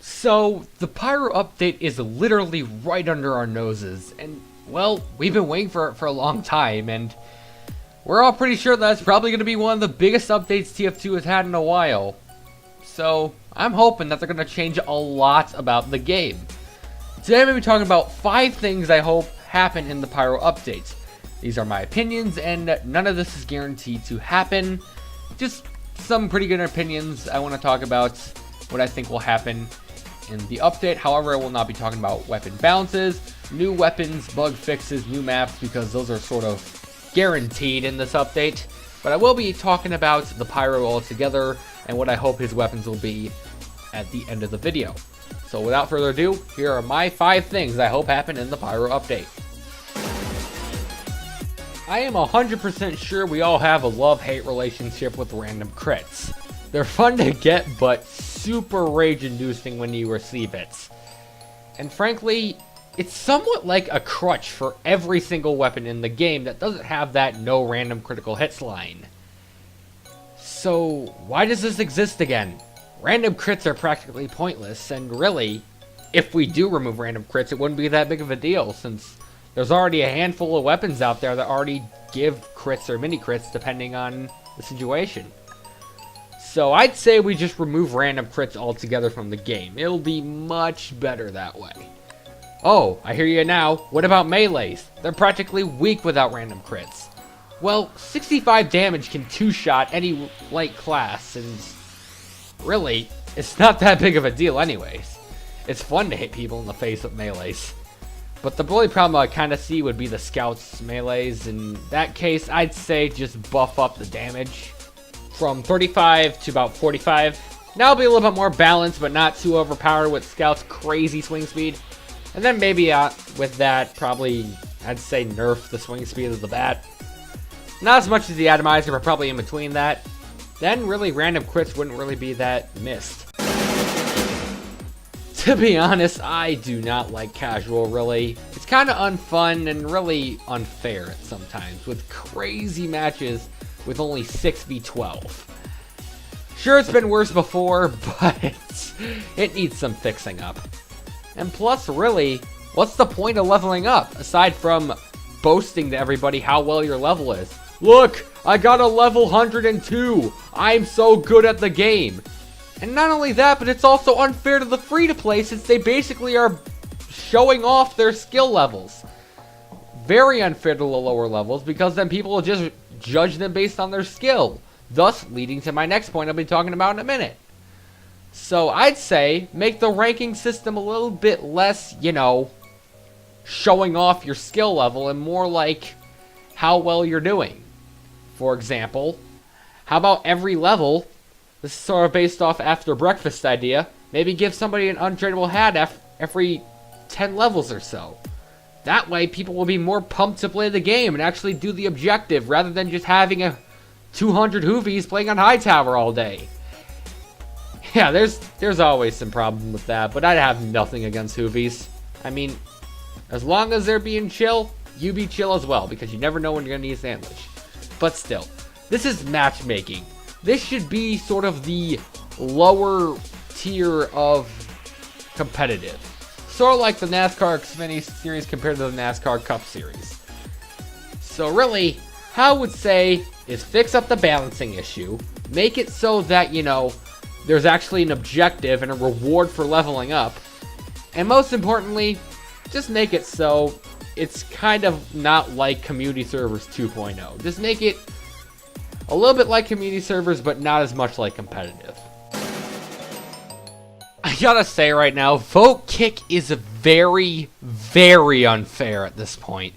So, the Pyro update is literally right under our noses, and, well, we've been waiting for it for a long time, and we're all pretty sure that's probably going to be one of the biggest updates TF2 has had in a while. So, I'm hoping that they're going to change a lot about the game. Today I'm going to be talking about 5 things I hope happen in the Pyro update. These are my opinions, and none of this is guaranteed to happen. Just some pretty good opinions. I want to talk about what I think will happen in the update. However, I will not be talking about weapon balances, new weapons, bug fixes, new maps, because those are sort of guaranteed in this update. But I will be talking about the Pyro altogether and what I hope his weapons will be at the end of the video. So without further ado, here are my 5 things I hope happen in the Pyro update. I am 100% sure we all have a love-hate relationship with random crits. They're fun to get, but super rage-inducing when you receive it. And frankly, it's somewhat like a crutch for every single weapon in the game that doesn't have that no random critical hits line. So, why does this exist again? Random crits are practically pointless, and really, if we do remove random crits, it wouldn't be that big of a deal, since there's already a handful of weapons out there that already give crits or mini crits depending on the situation. So I'd say we just remove random crits altogether from the game. It'll be much better that way. Oh, I hear you now. What about melees? They're practically weak without random crits. Well, 65 damage can 2-shot any light class, and really, it's not that big of a deal anyways. It's fun to hit people in the face with melees. But the only problem I kind of see would be the scouts melees. In that case, I'd say just buff up the damage from 35 to about 45. Now it'll be a little bit more balanced, but not too overpowered with scouts' crazy swing speed. And then maybe with that, probably, I'd say nerf the swing speed of the bat. Not as much as the atomizer, but probably in between that. Then really random crits wouldn't really be that missed. To be honest, I do not like casual, really. It's kind of unfun and really unfair at sometimes, with crazy matches with only 6v12. Sure, it's been worse before, but it needs some fixing up. And plus, really, what's the point of leveling up, aside from boasting to everybody how well your level is? Look, I got a level 102! I'm so good at the game! And not only that, but it's also unfair to the free-to-play since they basically are showing off their skill levels. Very unfair to the lower levels because then people will just judge them based on their skill. Thus, leading to my next point I'll be talking about in a minute. So I'd say make the ranking system a little bit less, showing off your skill level and more like how well you're doing. For example, how about every level, this is sort of based off after breakfast idea, maybe give somebody an untradeable hat every 10 levels or so. That way people will be more pumped to play the game and actually do the objective rather than just having a 200 hoovies playing on Hightower all day. Yeah, there's always some problem with that, but I'd have nothing against hoovies. I mean, as long as they're being chill, you be chill as well, because you never know when you're gonna need a sandwich. But still, this is matchmaking. This should be sort of the lower tier of competitive. Sort of like the NASCAR Xfinity Series compared to the NASCAR Cup Series. So really, how I would say is fix up the balancing issue. Make it so that, there's actually an objective and a reward for leveling up. And most importantly, just make it so it's kind of not like Community Servers 2.0. Just make it a little bit like community servers, but not as much like competitive. I gotta say right now, vote kick is very, very unfair at this point.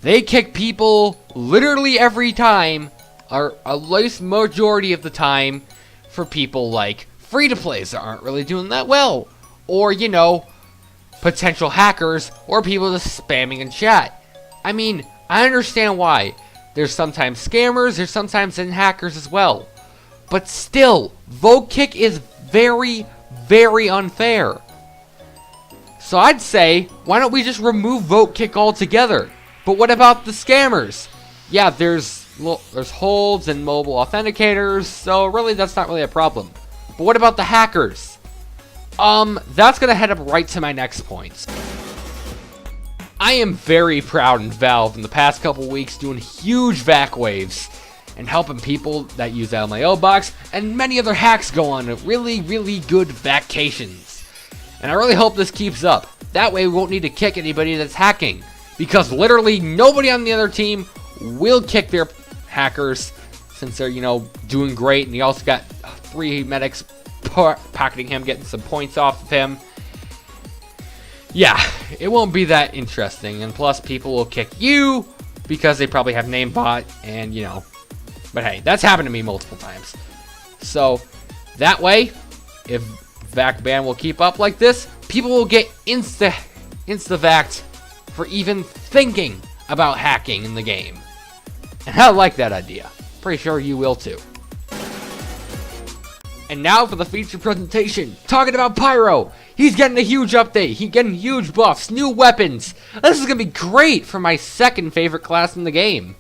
They kick people literally every time, or at least majority of the time, for people like free-to-plays that aren't really doing that well. Or, potential hackers, or people just spamming in chat. I mean, I understand why. There's sometimes scammers, there's sometimes hackers as well. But still, vote kick is very, very unfair. So I'd say, why don't we just remove vote kick altogether? But what about the scammers? Yeah, there's holds and mobile authenticators, so really that's not really a problem. But what about the hackers? That's gonna head up right to my next point. I am very proud in Valve in the past couple weeks doing huge VAC waves and helping people that use LMAO box and many other hacks go on really, really good vacations. And I really hope this keeps up. That way we won't need to kick anybody that's hacking, because literally nobody on the other team will kick their hackers since they're, doing great. And he also got 3 medics pocketing him, getting some points off of him. Yeah, it won't be that interesting, and plus people will kick you because they probably have namebot, and but hey, that's happened to me multiple times. So that way, if VAC ban will keep up like this, people will get insta-vaxxed for even thinking about hacking in the game. And I like that idea. Pretty sure you will too. And now for the feature presentation, talking about Pyro. He's getting a huge update. He's getting huge buffs, new weapons. This is going to be great for my second favorite class in the game.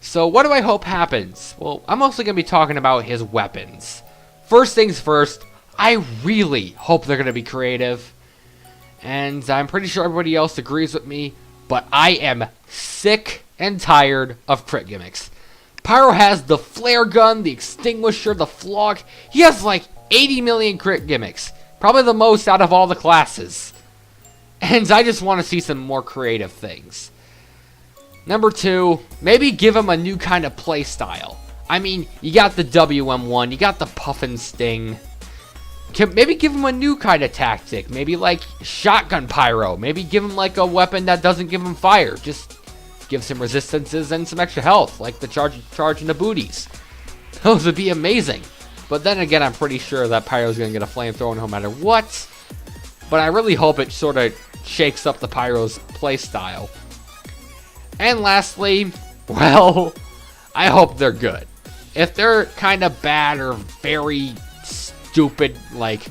So what do I hope happens? Well, I'm mostly going to be talking about his weapons. First things first, I really hope they're going to be creative. And I'm pretty sure everybody else agrees with me, but I am sick and tired of crit gimmicks. Pyro has the flare gun, the extinguisher, the flog. He has like 80 million crit gimmicks. Probably the most out of all the classes. And I just want to see some more creative things. Number 2, maybe give him a new kind of play style. I mean, you got the WM1, you got the Puff and Sting. Maybe give him a new kind of tactic. Maybe like shotgun Pyro. Maybe give him like a weapon that doesn't give him fire. Just give some resistances and some extra health, like the charge and the booties. Those would be amazing. But then again, I'm pretty sure that Pyro's going to get a flamethrower no matter what. But I really hope it sort of shakes up the Pyro's playstyle. And lastly, well, I hope they're good. If they're kind of bad or very stupid, like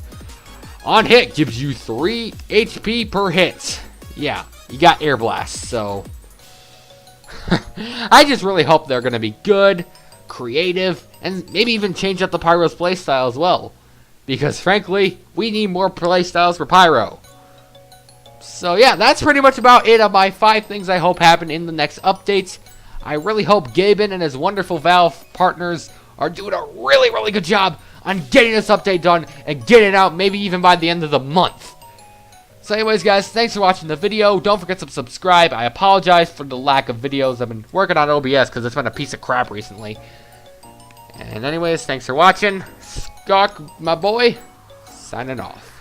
on hit gives you 3 HP per hit. Yeah, you got air blast, so I just really hope they're going to be good, creative, and maybe even change up the Pyro's playstyle as well. Because frankly, we need more playstyles for Pyro. So yeah, that's pretty much about it on my 5 things I hope happen in the next updates. I really hope Gaben and his wonderful Valve partners are doing a really, really good job on getting this update done and getting it out maybe even by the end of the month. So anyways, guys, thanks for watching the video. Don't forget to subscribe. I apologize for the lack of videos. I've been working on OBS because it's been a piece of crap recently. And anyways, thanks for watching. Skok, my boy, signing off.